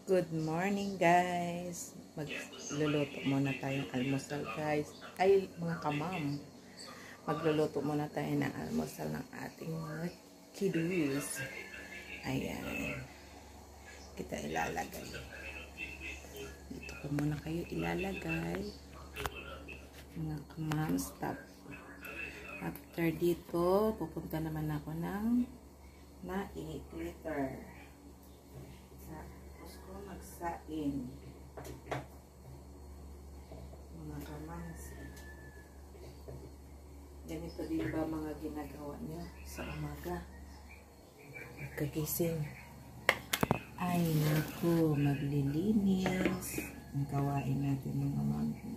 Good morning guys. Magluluto muna tayong almusal guys. Ay mga kamam. Magluluto muna tayo ng almusal ng ating mga kiddos. Ayan. Kita ilalagay. Dito ko muna kayo ilalagay. Mga kamam, stop. After dito, pupunta naman ako ng na-glitter. Tapos ko magsain. Mga kamansi. Ganito din ba mga ginagawa niyo sa umaga? Pagkagising. Ay naku, maglilinis. Ang gawain natin mga mami.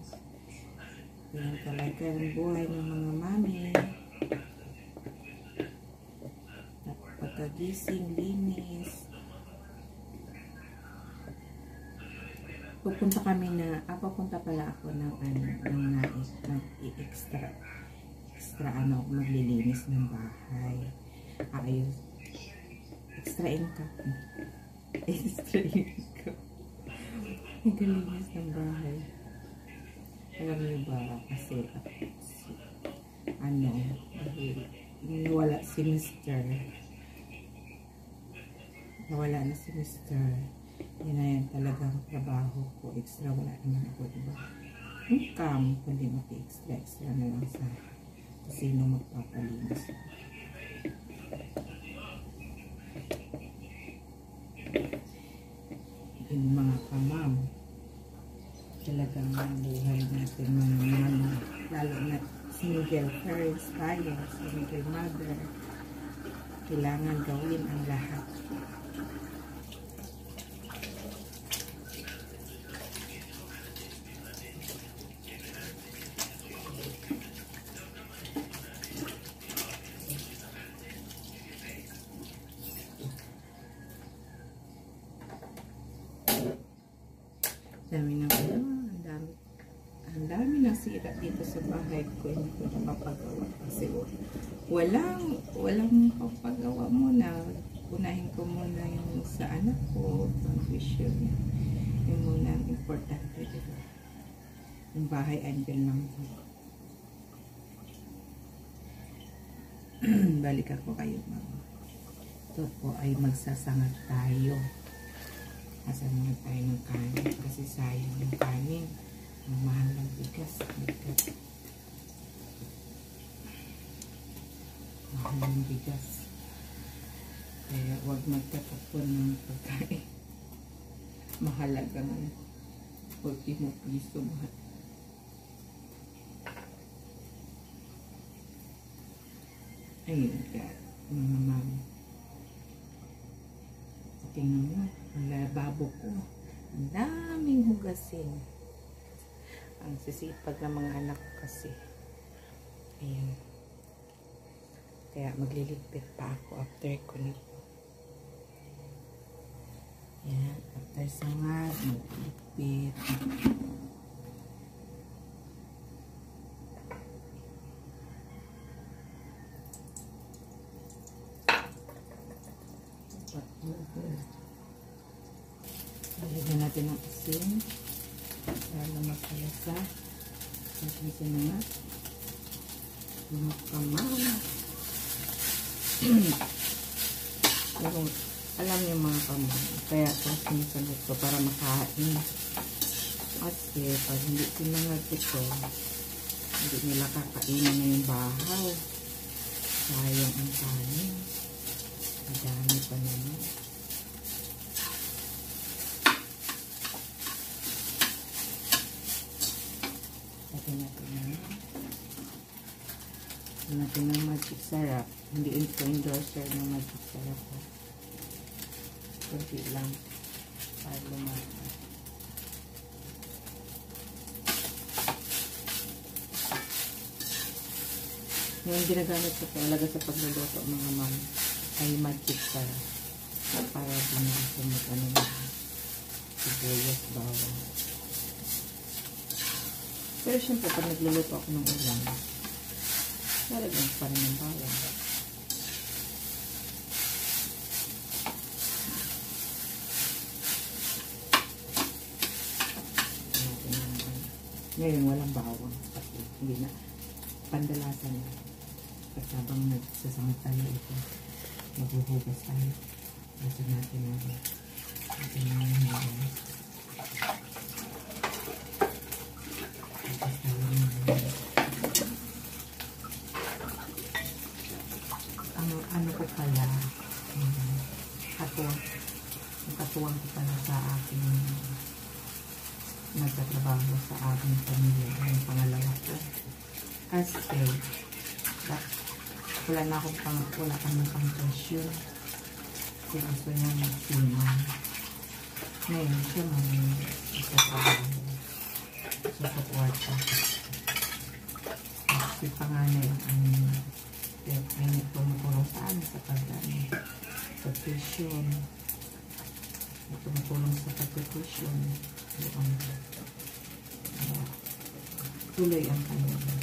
Yan talaga ang buhay ng mga mami. Pagkagising, linis. Pupunta pala ako ng nais, extra maglilinis ng bahay. Ayos. Extra income. Maglilinis ng bahay. Alam niyo ba, kasi dahil nawala si Mr. Nawala na si Mr. Yan na yan talagang trabaho ko. Extra wala naman ako, diba? Income, kundi extra na lang sa sino magpapalinis. Yung mga kamam, talagang buhay natin mga lalo na single parents tayo, single mother, kailangan gawin ang lahat. Ang dami ng sira dito sa bahay ko. Hindi ko napapagawa kasi walang papagawa muna. Unahin ko muna yung sa anak ko, confusion. Yung muna ang importante, diba? Yung bahay andyan lang ko. Balik ako kayo, mama. Ito po ay magsasangag tayo. Kasama tayo ng kanin kasi sayang ng kanin. Ang mahal ng bigas. Mahal ng bigas. Kaya huwag magtatapon ng pagkain. Mahalaga nga. 40 piso mahal. Ayun ka, mga mami. Tingnan mo, ang lababo ko. Ang daming hugasin. Ang sisipag ng mga anak ko kasi. Ayan. Kaya magliligpit pa ako after ko nito. Ayan. After sangad, magliligpit. Lagyan natin ang asin. Lalo masalasa. Natin na nga. Kamam. Pero alam niyo mga kamam. Kaya ito sinasagot ko para makain. Kasi pag hindi sinangag ito, hindi nila kakainin na yung bahaw. Sayang ang kanin. Madami pa naman. Natin ng magic sarap. Hindi ito endorser ng magic sarap. Kunti lang. Para lumakas. Yung ginagamit ko talaga sa pagluluto mga ma'am ay magic sarap. Para din ako mag-ano na sibuyas, bawang. Pero syempre pag nagluluto ako ng ulam, lalagyan pa rin ng bawang. Ngayon, walang bawang. Kasi hindi na. Pandalasan na. Kasi habang nagsasamot tayo ito, maghuhugas tayo. Gusto natin na rin. Ito na yung hugas. Hugas tayo na rin. Ano ko pala, katuwang ko pala sa aking nagtatrabaho sa aking pamilya, yung pangalawa ko. Kasi, wala kami pang presyo. Kasi gusto niya mag-siman. Ngayon, siya nagtatrabaho. Sa kwarta. Kasi panganay ang tumutulong sa amin sa pag-tuition. Tumutulong sa pag-tuition. Tuloy ang kanya.